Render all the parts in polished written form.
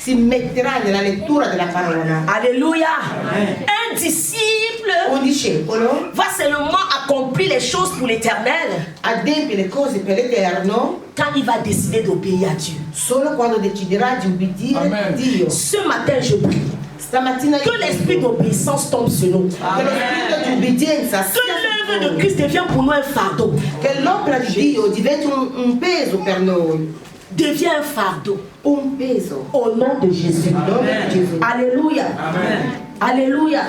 si metterà nella lettura della parola. Alléluia. Un disciple Un discepolo va seulement accomplir les choses pour l'éternel adempie le cose per l'Eterno quand il va décider d'obéir à Dieu. solo quando deciderà di obbedire a Dio. Ce matin, je prie Stamattina que l'esprit d'obéissance tombe sur nous. che lo spirito di obbedienza Que l'œuvre de Christ devienne pour nous un fardeau. che l'opera di Dio diventi un peso per noi. Devient un fardeau. Un peso. Au nom de Jésus. Nel nome di Gesù. Alléluia. Alléluia.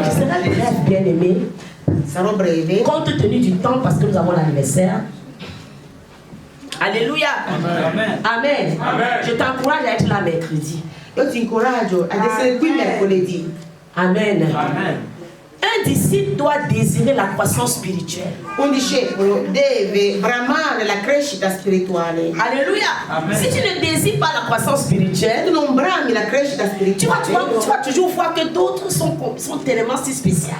Je serai bref, bien-aimé, Sarò breve. compte tenu du temps parce que nous avons l'anniversaire. Alléluia. Amen. Amen. Je t'encourage à être là mercredi. Io ti incoraggio ad essere qui mercoledì. Amen. Amen. Un disciple doit désirer la croissance spirituelle. Un discepolo deve bramare la crescita spirituale. Alléluia. Amen. Si tu ne désires pas la croissance Se tu spirituelle, non brami la crescita tu vas spirituale, toujours voir que d'autres sont tellement si spéciaux.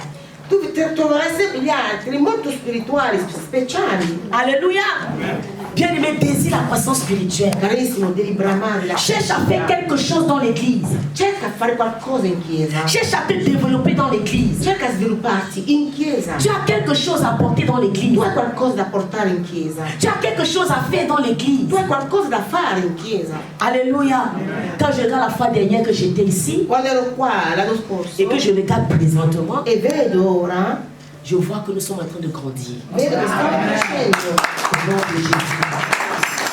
tu troverai sempre gli altri molto spirituali, speciali. Alléluia. Bien-aimé, désire la croissance spirituelle. Carissimo, devi bramare la Cherche à crescita. faire quelque chose dans l'église. Cerca a fare qualcosa in chiesa. Cherche à te développer dans l'église. Cerca a svilupparti in chiesa. Tu as quelque chose à apporter dans l'église. Tu hai qualcosa da portare in chiesa. Tu as quelque chose à faire dans l'église. Tu hai qualcosa da fare in chiesa. Alléluia. Quand je regarde la fois dernière que j'étais ici Quando ero qua l'anno et que scorso je regarde présentement, e vedo ora, je vois que nous sommes en train de grandir. vedo che stiamo crescendo. Au nom de Jésus.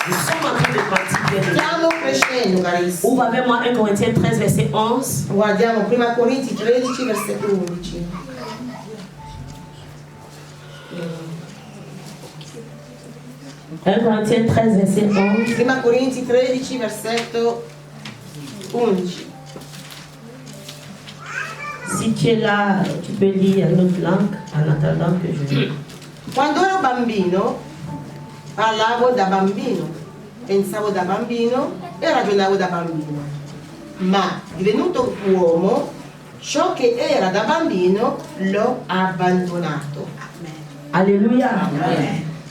Nous sommes en train de grandir. bien-aimés. Stiamo crescendo, carissimi. Ouvre avec moi 1 Corinthiens 13, verset 11. Guardiamo prima Corinzi 13, versetto 11. Corinthiens 13, verset 11. Prima Corinzi 13, versetto 11. Si tu es là, tu peux lire une autre langue en attendant que je... Quando ero bambino, parlavo da bambino, pensavo da bambino e ragionavo da bambino. Ma divenuto uomo, ciò che era da bambino l'ho abbandonato. Alléluia.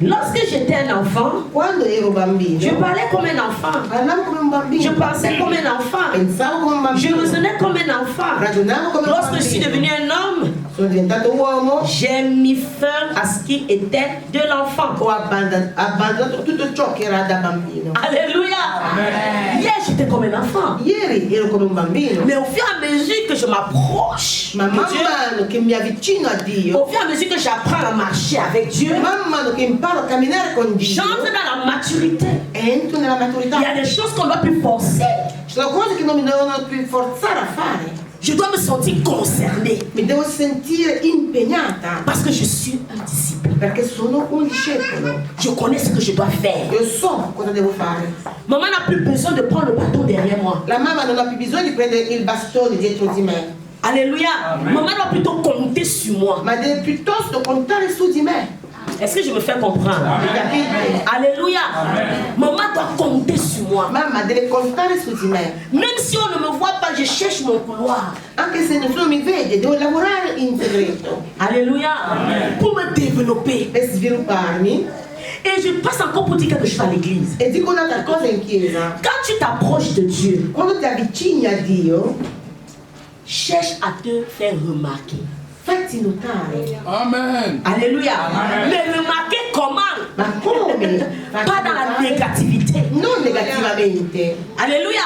Lorsque j'étais un enfant, Quando ero je bambino, parlais comme un enfant. parlavo come un bambino, Je pensais comme un enfant. pensavo come un Je bambino, raisonnais comme un enfant. ragionavo come un Lorsque je suis bambino. devenu un homme, Sono diventato uomo, j'ai mis fin à ce qui était de l'enfant. ho abbandonato tutto ciò che era da bambino. Alléluia. Hier, j'étais comme un enfant. Ieri ero come un bambino, Mais au fur et à mesure que je m'approche ma de man Dieu, mano che mi avvicino a Dio, au fur et à mesure que j'apprends à marcher avec Dieu, man mano che imparo a camminare con Dio, j'entre dans la maturité. entro nella maturità. Il y a des choses qu'on ne doit plus forcer. Ci sono cose che non mi devono più forzare a fare. Je dois me sentir concernée Mi devo sentire impegnata parce que je suis un disciple. perché sono un discepolo. Je connais ce que je dois faire. Io so cosa devo fare. Maman n'a plus besoin de prendre le bâton derrière moi. La mamma non ha più bisogno di prendere il bastone dietro di me, Alléluia. Maman doit plutôt compter sur moi. ma deve piuttosto contare su di me. Est-ce que je me fais comprendre? Mi capite? Alléluia. Maman doit compter sur moi. Mamma deve contare su di me. Même si on ne me voit pas, je cherche mon couloir. Anche se nessuno mi vede, devo lavorare in segreto Alléluia. Pour me développer. per svilupparmi. Et je passe encore pour dire quelque chose à l'église. E dico un'altra cosa in chiesa. Quand tu t'approches de Dieu, Quando ti avvicini a Dio, cherche à te faire remarquer. fatti notare. Amen. Alléluia. Mais remarquer comment? Ma come? Fatti Pas dans la notare? négativité. Non negativamente, Alléluia.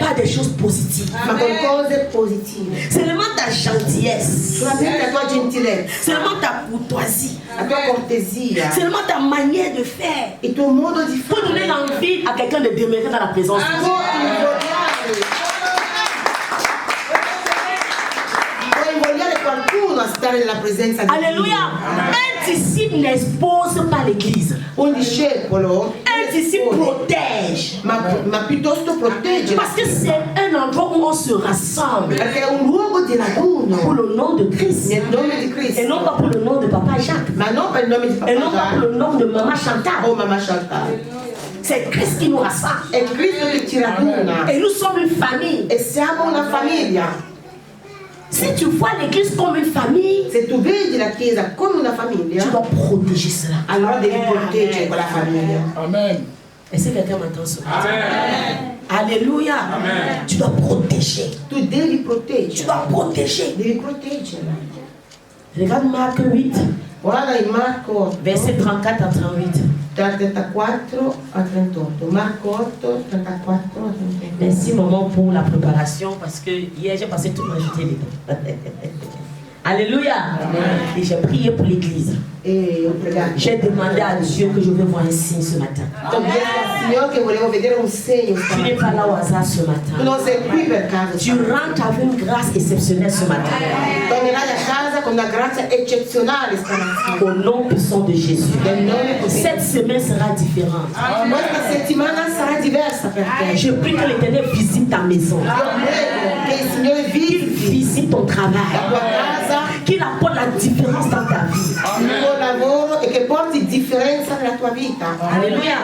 Pas des choses positives. ma con cose positive. Seulement ta gentillesse. Solamente la tua gentilezza, Seulement ta courtoisie. la tua cortesia, Seulement ta manière de faire. il tuo modo di Pour fare. donner l'envie à quelqu'un de demeurer dans la présence de Dieu. Puoi invogliare qualcuno a stare nella presenza di Alléluia. Dio. Un disciple n'expose pas l'église. Un discepolo, Un disciple protège. ma piuttosto protegge, Parce que c'est un endroit où on se rassemble perché è un luogo di pour raduno le nom de Christ. nel nome di Et Cristo, non pas pour le nom de Papa Jacques. ma non per il nome di Et Papa non pas pour Già le nom de Maman Chantal. o Mamma Chantal. C'est Christ qui nous rassemble. È Cristo che ci raduna Et nous sommes une famille. e siamo una famiglia. Si tu vois l'église comme une famille, Se tu vedi la Chiesa come una tu famiglia, dois protéger cela. allora devi proteggere quella famiglia. Amen. Est-ce que quelqu'un m'entend ce matin? Amen. Alléluia. Tu dois protéger. Tu devi proteggere. Tu dois protéger. Devi proteggerla. Regarde Marc 8, Guarda in Marco 8, verset 34 à 38. dal 34 a 38. Marco 8, 34 a 38. Merci maman pour la préparation parce que hier j'ai passé toute ma journée dedans. Alléluia. Et j'ai prié pour l'église. E ho pregato. J'ai demandé à Dieu que je veux voir un signe ce matin. Ho chiesto al Signore che volevo vedere un segno Tu n'es pas là au hasard ce Tu matin. non sei qui per caso. Tu rentres avec une grâce exceptionnelle ce matin. Tornerai a casa con una grazia eccezionale stamattina. Au nom puissant de Jésus. Nel nome di Cette semaine sera différente. Questa settimana sarà diversa per te. Je prie que l'Éternel visite ta maison. Io prego che il Signore Qu'il visiti visite ton la tua travail. casa, Qu'il apporte la différence dans ta vie. il tuo lavoro e che porti differenza nella tua vita. Alléluia.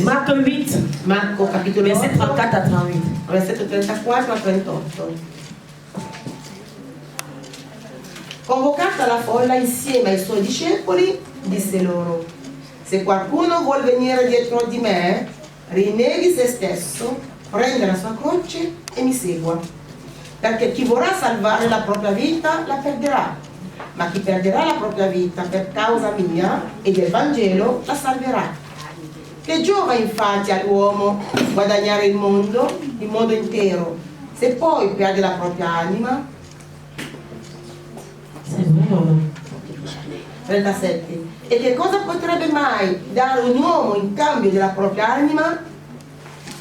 Marc 8, Marco capitolo verset 8, 34 à 38. versetto 34 a 38. Convocata la folla insieme ai suoi discepoli, disse loro: se qualcuno vuol venire dietro di me, rinneghi se stesso, prenda la sua croce e mi segua. Perché chi vorrà salvare la propria vita la perderà, ma chi perderà la propria vita per causa mia e del Vangelo la salverà. Che giova infatti all'uomo guadagnare il mondo intero, se poi perde la propria anima? C'est bon, maman. 37. E che cosa potrebbe mai dare un uomo in cambio della propria anima?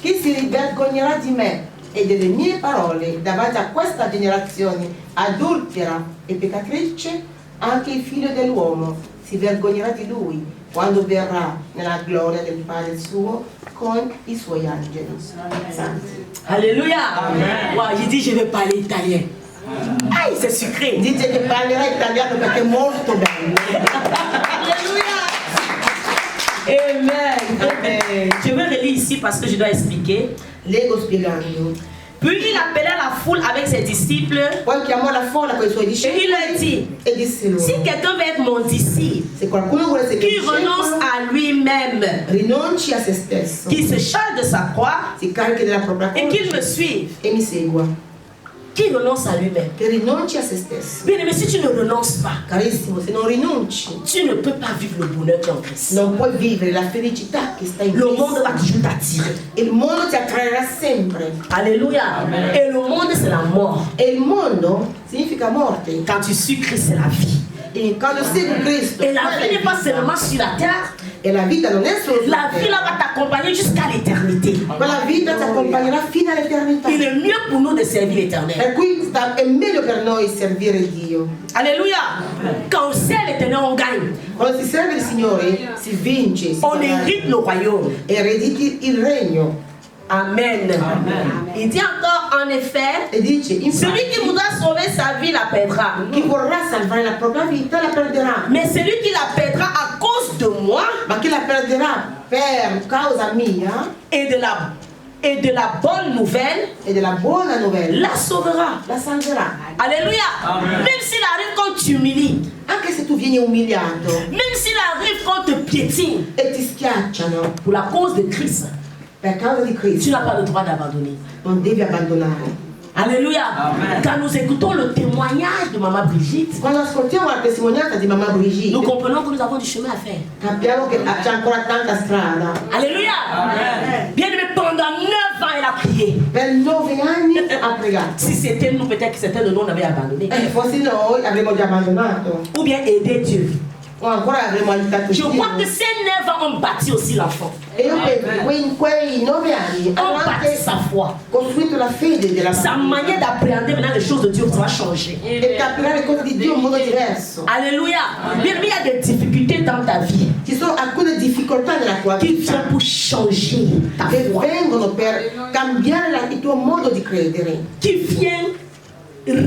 Chi si vergognerà di me e delle mie parole davanti a questa generazione adultera e peccatrice? Anche il figlio dell'uomo si vergognerà di lui quando verrà nella gloria del Padre suo con i suoi angeli santi. Alléluia. Wow, j'ai dit je vais parler italien. Aïe, c'est sucré. Dice che parlerà italiano perché è molto bello. Alleluia! Amen. Je vais relire ici parce que je dois expliquer. Leggo spiegando. Puis il appela la foule avec ses disciples Poi chiamò la folla con i suoi et discepoli il leur dit, e disse loro: si quelqu'un veut être mon disciple, se qualcuno vuole essere qu'il renonce discepolo, à lui-même, rinunci a se stesso, qu'il se charge de sa croix si carichi della propria et qu'il me croce suive. e mi segua. Qu'il renonce à lui-même. Che rinunci a se stesso. Bien aimé, si tu ne renonces pas, Carissimo, se non rinunci, tu ne peux pas vivre le bonheur qui est en Christ. non puoi vivere la felicità che sta in Le monde va Cristo. toujours t'attirer. Il mondo ti attrarrà sempre. Alléluia. Et le monde, c'est la mort. E il mondo significa morte. Quand tu suis Christ, c'est la vie. E quando segui Cristo, Et la vie n'est pas seulement sur la terre. e la vita non è solo La vie là va t'accompagner jusqu'à l'éternité. quella vita ti accompagnerà fino all'eternità. Il est mieux pour nous de servir l'éternel. Per cui è meglio per noi servire Dio. Alléluia. Quand on sert l'éternel, on gagne. Quando si serve il Signore si vince, si On hérite le royaume. erediti il regno. Amen. Il dit encore, en effet, E dice, celui infatti, qui voudra sauver sa vie la perdra. chi vorrà salvare la propria vita la perderà, Mais celui qui la perdra à cause de moi ma chi la perderà per causa mia et de la bonne nouvelle, e della buona novella la sauvera. la salverà. Alléluia. Même s'il arrive quand tu humilies, Anche se tu vieni umiliato même s'il arrive quand te piétine, e ti schiacciano pour la cause de Christ, per causa di tu Cristo, n'as pas le droit d'abandonner. non devi abbandonare. Alléluia. Quand nous écoutons le témoignage de Maman Brigitte, Quando ascoltiamo la testimonianza di mamma Brigitte, nous comprenons que nous avons du chemin à faire. capiamo che c'è ancora tanta strada. Alléluia. Bien aimé, pendant 9 ans, elle a prié. Per 9 anni ha pregato. Si c'était nous, peut-être que certains de nous, on avait abandonné. Fossi noi avremmo già abbandonato. Ou bien aidé Dieu. O ancora avremmo aiutato Je Dio. crois que ces 9 ans ont bâti aussi l'enfant. E io penso che in quei 9 anni hanno Ont bâti anche sa foi. costruito la fede della Sa bambina. manière d'appréhender maintenant les choses de Dieu va changer. E capirà le cose di Dio in modo diverso. Alléluia. Bien, il y a des difficultés dans ta vie Ci sono alcune difficoltà nella tua qui vita viennent pour changer ta che foi. vengono per cambiare il tuo modo di credere, Qui viennent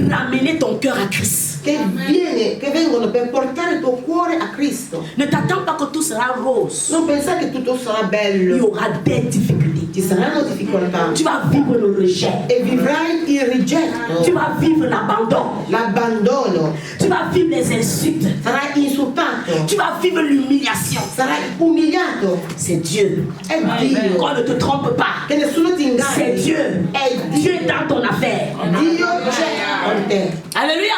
ramener ton cœur à Christ. che vengono per portare il tuo cuore a Cristo. Ne t'attends pas que tout sera rose. Non pensare che tutto sarà Il y bello. aura des difficultés. Ci saranno difficoltà. Tu vas vivre le rejet. E vivrai il rigetto, Tu vas vivre l'abandon. l'abbandono. Tu vas vivre les insultes. Sarai insultato. Tu vas vivre l'humiliation. Sarai umiliato. C'est Dieu. È Dio. Qu'on ne te trompe pas. Che nessuno ti C'est inganni. Dieu. È Dieu Dio. est dans ton affaire. Dio c'è con te. Alléluia.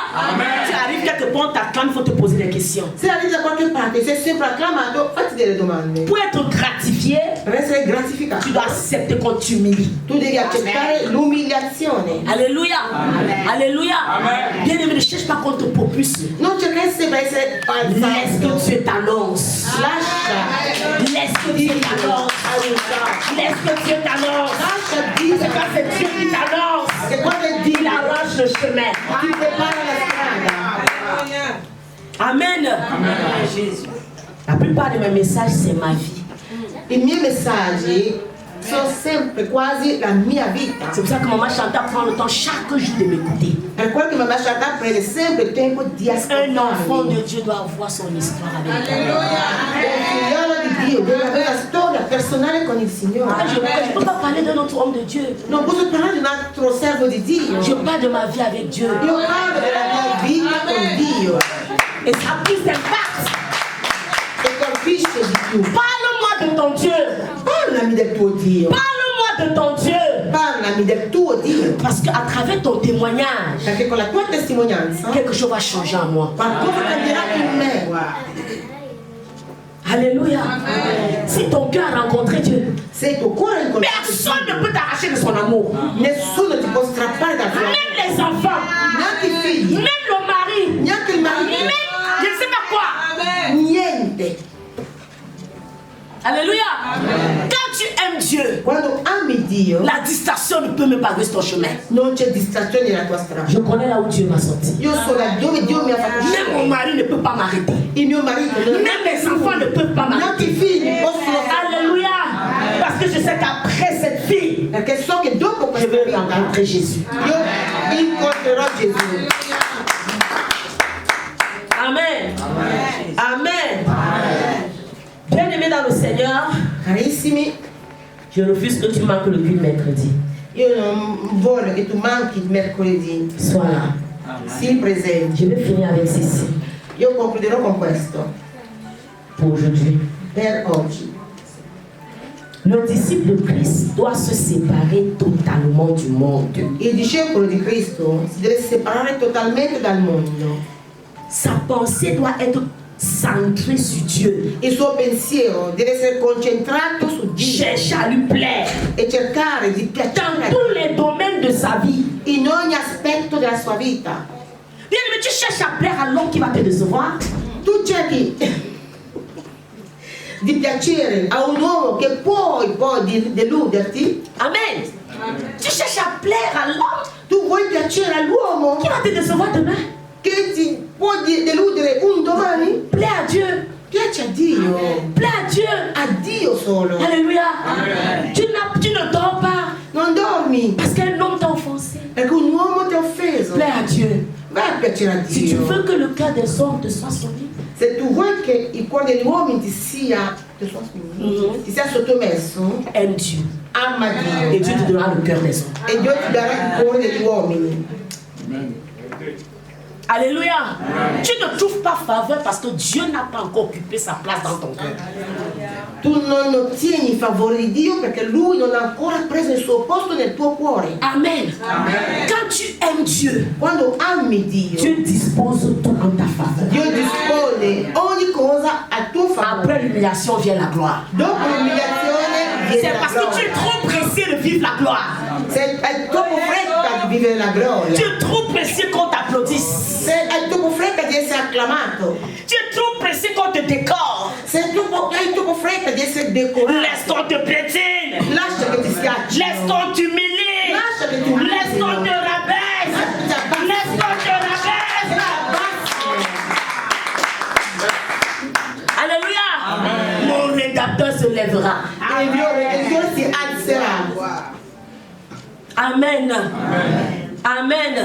Tu arrives quelque part, on t'acclame, il faut te poser des questions. Se arrivi da qualche parte, sei sempre acclamato, fatti delle domande. Pour être gratifié, Per essere tu gratificato, dois accepter qu'on t'humilie. tu devi accettare l'umiliazione. Alléluia. Alléluia. Bien-aimé, ne cherche pas qu'on te propulse. Non cercare sempre essere Laisse que alzato. Dieu t'annonce. Lascia Laisse que Dieu t'annonce. aiutare. Laisse que Dieu t'annonce. Lascia C'est Dio quand c'est Dieu qui t'annonce. che quando è Il Dio arrange le chemin. ti prepara la strada. Amen. La plupart de mes messages, c'est ma vie. I miei messaggi sono sempre quasi la mia vita. C'est pour ça que maman Chantal prend le temps chaque jour de m'écouter. Per quello che Mamma Chantal prende sempre il tempo di Un enfant ascoltarmi. de Dieu doit avoir son histoire avec Dieu. Il figliolo di Dio deve avere una storia personale con il Signore. Je ne peux pas parler d'un autre homme de Dieu. Non posso parlare di un altro servo di Dio. Je parle de ma vie avec Dieu. Io parlo della mia vita con Dio Et ça a plus d'impact. e colpisce di più. Parle-moi de ton Dieu. Parlami del tuo Dio. Parle-moi de ton Dieu. Parlami del tuo Dio. Parce qu'à travers ton témoignage, Perché con la tua testimonianza quelque chose va changer en moi. qualcosa cambierà in me. Alléluia. Si ton cœur a rencontré Dieu, Se il tuo cuore è incontrato personne ne Dio, peut t'arracher de son amour. nessuno ti può strappare dal suo amore. Même les enfants, Neanche i figli, même le mari, neanche il même marito, je ne sais pas quoi. niente. Alléluia. Quand tu aimes Dieu, Quando ami Dio, la distraction ne peut même pas rester ton chemin. non c'è distrazione nella tua strada. Je connais là où Dieu m'a sorti. Io so da dove Dio mi ha fatto Même mon uscire. mari ne peut pas m'arrêter. Il mio marito, non- Même mes enfants ne peuvent pas neanche i m'arrêter. figli possono fare. Alléluia. Parce que je sais qu'après cette fille, Perché so che dopo je questa vais vita rencontrer Jésus. io incontrerò Gesù. Amen. Amen. Bien-aimé dans le Seigneur, Carissimi, je refuse que tu manques le culte mercredi. io non voglio che tu manchi il mercoledì. Sois là. Sii presente. Je vais finir avec ceci Io concluderò con questo pour aujourd'hui. per oggi. Le disciple de Christ doit se séparer totalement du monde. Il discepolo di Cristo si deve separare totalmente dal mondo. Sa pensée doit être centrée sur Dieu. Il suo pensiero deve essere concentrato su Dio Cherche à lui plaire e cercare di dans piacere tous les domaines de sa vie. in ogni aspetto della sua vita. Bien, mais tu cherches à plaire à l'homme qui va te décevoir. Tu cerchi di piacere a un uomo che può deluderti. Amen. Tu cherches à plaire à l'homme Tu vuoi piacere all'uomo qui va te décevoir demain. che ti può deludere un domani? Plaire à Dieu. Piace a Dio, Plaire à Dieu. a Dio solo. Alléluia. Tu ne dors pas Non dormi parce qu'un homme t'a offensé. perché un uomo ti ha offeso. Plaire à Dieu. Vai a piacere a Si tu Dio. veux que le cœur des hommes te soit soumis, Se tu vuoi che il cuore degli uomini ti sia sottomesso, aime Dieu. ama Et Dio Dieu te donnera le cœur des hommes. e Dio ti darà il cuore degli uomini. Alléluia. Tu ne trouves pas faveur parce que Dieu n'a pas encore occupé sa place dans ton cœur. Tu non ottieni il favore di Dio perché Lui non ha ancora preso il suo posto nel tuo cuore. Amen. Quand tu aimes Dieu, Quando ami Dio, Dieu dispose tout en ta faveur. Dio dispone ogni cosa a tuo favore. Après l'humiliation vient la gloire. Dopo l'umiliazione C'est viene la parce que tu es gloria. trop pressé de vivre la gloire. Sei troppo fretta di vivere la gloria. Tu es trop pressé qu'on t'applaudisse. Sei troppo fretta di essere acclamato. Tu es trop pressé qu'on te décore. Hai troppo fretta di essere decorato. Laisse qu'on te piétine. Lascia che ti schiacci. Laisse qu'on t'humilie. Lascia che ti umili. Laisse qu'on te rabaisse. Laisse qu'on te rabaisse. Alléluia. Mon rédacteur se lèvera. E il mio redentore si alzerà. Amen. Amen.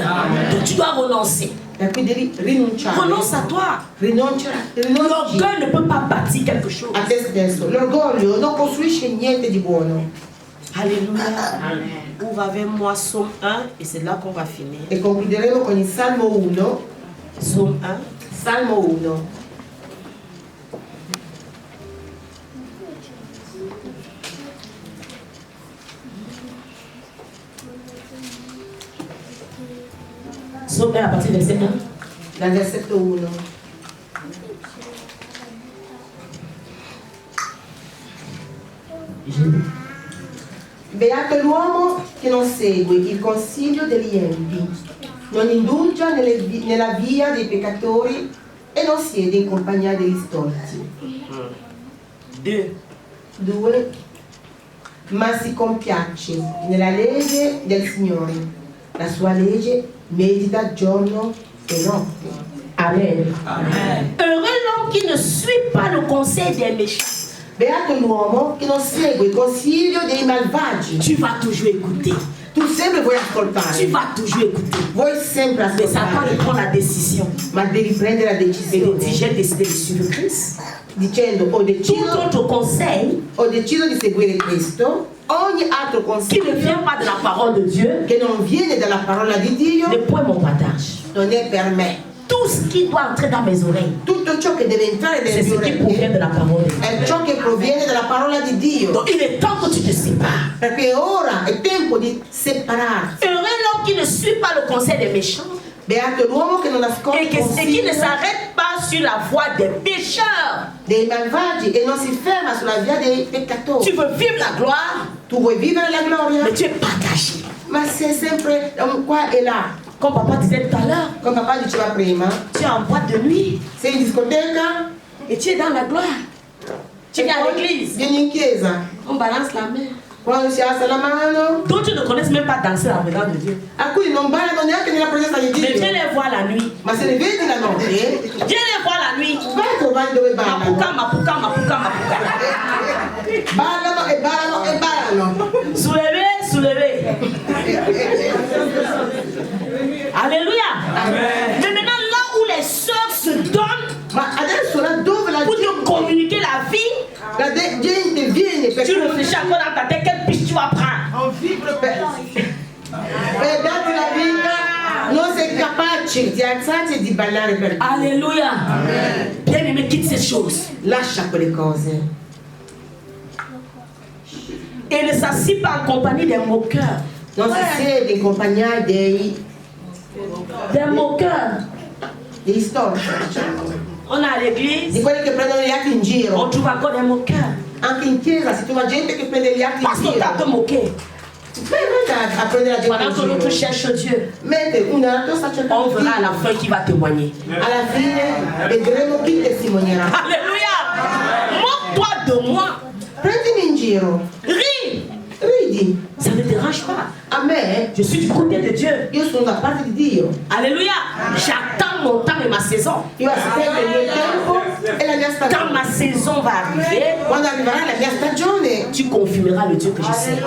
Donc tu dois renoncer. E quindi devi rinunciare. Renonce à toi. Rinunci L'orgueil ne peut pas bâtir quelque chose. a te stesso. L'orgoglio non costruisce niente di buono. Alléluia. Ouvre avec moi Psaume 1 et c'est là qu'on va finir. E concluderemo con il Salmo 1. Psaume 1. Salmo 1. Psaume 1 à partir du verset 1. Dal versetto 1. Beato l'uomo che non segue il consiglio degli empi, non indulge nella via dei peccatori e non siede in compagnia degli stolti. 2. Ma si compiace nella legge del Signore, la sua legge medita giorno e notte. Amen. Heureux l'homme qui ne suit pas le conseil des méchants. Beato l'uomo che non segue il consiglio dei malvagi. Tu vas toujours écouter. Tu sempre vuoi Tu ascoltare, vas toujours écouter. vuoi sempre Mais c'est à toi de ascoltare, prendre la décision. ma devi prendere la Et de decisione dire, j'ai décidé de suivre Christ. dicendo Tout autre conseil ho deciso di seguire Cristo. Ogni altro qui ne consiglio vient pas de la parole de Dieu che non viene dalla parola di Dio n'est point mon partage. non è per me. Tout ce qui doit entrer dans mes oreilles, Tutto ciò che deve entrare c'est nelle mie ce qui provient orecchie de la parole de Dieu. è ciò che proviene dalla parola di Dio. Donc il est temps que tu te sépares. Perché ora è tempo di separarsi. Heureux l'homme qui ne suit pas le conseil des méchants Beato l'uomo che non ascolta et il qui ne consiglio s'arrête pas sur la voie des pécheurs. dei malvagi e non si ferma sulla via dei Tu peccatori. veux vivre la gloire, Tu vuoi vivere la gloria, mais tu es partagé. ma sei sempre qua e là. Comme papa disait tout à l'heure, Come papà diceva prima, tu es en boîte de nuit sei in discoteca et tu es dans la gloire. Tu e viens à poi l'église, vieni in chiesa. on balance la main. Quando si alza la mano, D'autres ne connaissent même pas danser la présence de Dieu. alcuni non ballano neanche nella presenza di Mais viens Dio. les voir la nuit. Ma se li vedi la notte, Viens les voir la nuit. vai a trovare dove ballano. Mapuka, mapuka, mapuka, mapuka. Ballano e ballano e ballano. Soulevez, soulevez. Alléluia. Mais maintenant, là où les sœurs se donnent Ma adesso laddove la pour te communiquer la vie, gente viene per tu réfléchis encore dans ta tête quelle piste tu vas prendre. per darti la vita, non sei capace di alzarti e di ballare per Dio. Alléluia. Bien aimé, quitte ces choses. Lascia quelle cose Et ne s'assied pas en compagnie des moqueurs. non si siede in compagnia dei moqueurs. storti, diciamo, On est à di l'église, quelli che prendono gli altri in on giro. trouve encore des moqueurs. Anche in chiesa si trova gente che prende gli altri Parce in qu'on t'a te giro. moquer. A prendere la gente Pendant que in l'autre giro. cherche Dieu, Mentre un altro sta on cercando verra à la Dio. fin qui va témoigner. Alla fine vedremo chi testimonierà. Alléluia. Moque-toi de moi. Prendimi in giro, Ris. ridi. Ça ne dérange pas. A me, Je suis du côté de Dieu. io sono da parte di Dio. Alléluia. J'attends mon temps et ma saison. Io aspetto il mio tempo e la mia Quand stagione. ma saison va arriver, Quando arriverà la mia stagione, tu confirmeras le Dieu que je sais.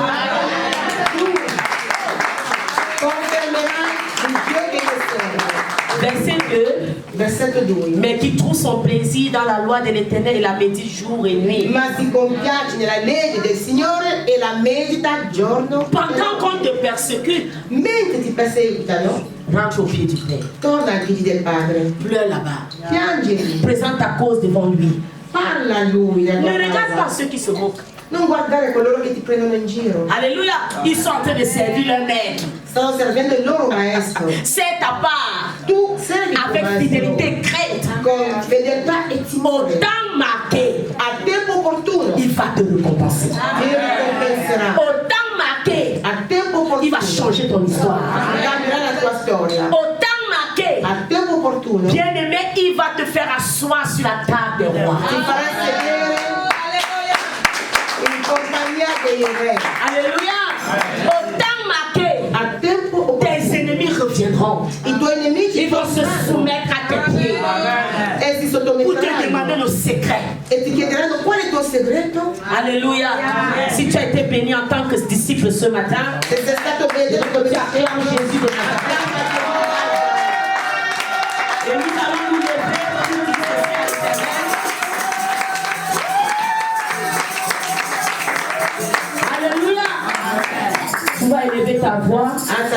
confermerà il Dio che io servo. Verset 2. Versetto 2. Mais qui trouve son plaisir dans la loi de l'Éternel et la médite jour et nuit. Ma si compiace nella legge del Signore e la medita giorno. Pendant qu'on te persécute, Mentre ti perseguitano, rentre au pied du Père. torna ai piedi del Padre. Pleure là-bas. Piangeli, Présente ta cause devant lui. parla a Lui della Ne tua regarde pas causa. ceux qui se moquent. Non guardare coloro che ti prendono in giro. Alléluia. Ils sont en train de servir leur maître. Stanno servendo il loro maestro. C'est ta part. Tu servi tuo Avec maestro fidélité, crainte. con fedeltà e Au timore. temps marqué, A tempo opportuno il va te récompenser. ti ricompenserà. Au temps marqué, A tempo il va opportuno changer ton histoire. cambierà la tua storia. Au temps marqué, A tempo opportuno ti bien-aimé, il va te faire asseoir sur la table des rois. farà sedere in compagnia dei re. Alléluia. Au temps marqué, A tempo opportuno tes ennemis reviendront. i tuoi nemici Ils vont se soumettre à tes pieds e si pour te demander sottometteranno le secret. e ti chiederanno qual è il tuo segreto. Alléluia. Si tu as été béni en tant que disciple ce matin, Se sei stato benedetto come tu acclames Jésus de Nazareth.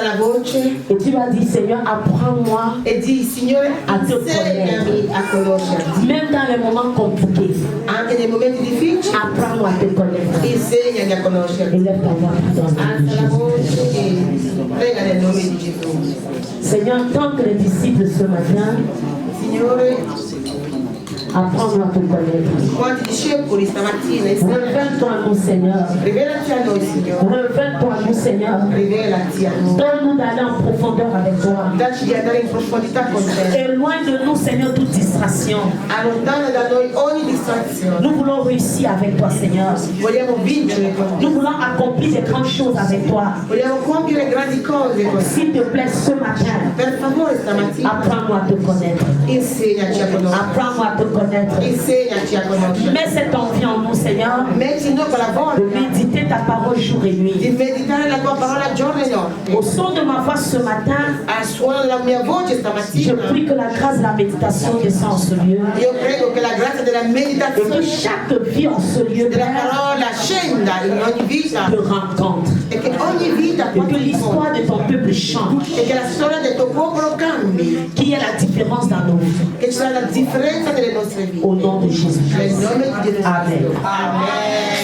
la voce Et tu vas dire, Seigneur, apprends-moi e di, Signore, a te insegnami a conoscerti. même dans les moments compliqués. Anche nei momenti difficili, Apprends-moi à te connaître. insegnami a conoscerti. Élève ta voix dans le nom de Alza la Jésus. voce e prega nel nome di Gesù. Seigneur, tant que les disciples ce matin, Signore, apprends-moi à te connaître. quanti discepoli stamattina insegnami. Révèle-toi à nous, Seigneur. Rivelati a noi, Signore. Révèle-toi à nous, Seigneur. Rivelati a noi. Donne-nous d'aller en profondeur avec toi. Dacci di andare in profondità con te. Éloigne de nous, Seigneur, toute distraction. Allontana da noi ogni distrazione. Nous voulons réussir avec toi, Seigneur. Vogliamo vincere con Nous te. voulons accomplir des grandes choses avec toi. Vogliamo compiere grandi cose con te. S'il te plaît, ce matin, Per favore stamattina apprends-moi à te connaître. insegnaci a conoscere. Apprends-moi à te connaître. Insegnaci a conoscere. Mets cette envie en nous, Seigneur, Metti in noi quella de voglia méditer ta parole jour et di nuit. meditare la tua parola giorno e Au notte. son de ma voix ce matin, Al suono della mia voce je stamattina prie que la grâce de la méditation descende en ce lieu. io prego che la grazia della Et que meditazione chaque vie en ce lieu, della Père, parola scenda in ogni vita te rencontre. e che ogni vita Et que l'histoire de ton peuple change. e che la storia del tuo popolo cambi, Qu'il y ait la différence dans nos vies. che ci sia la differenza nelle nostre vite. Au nom de Jésus. Nel nome di Gesù. Amen. Amen.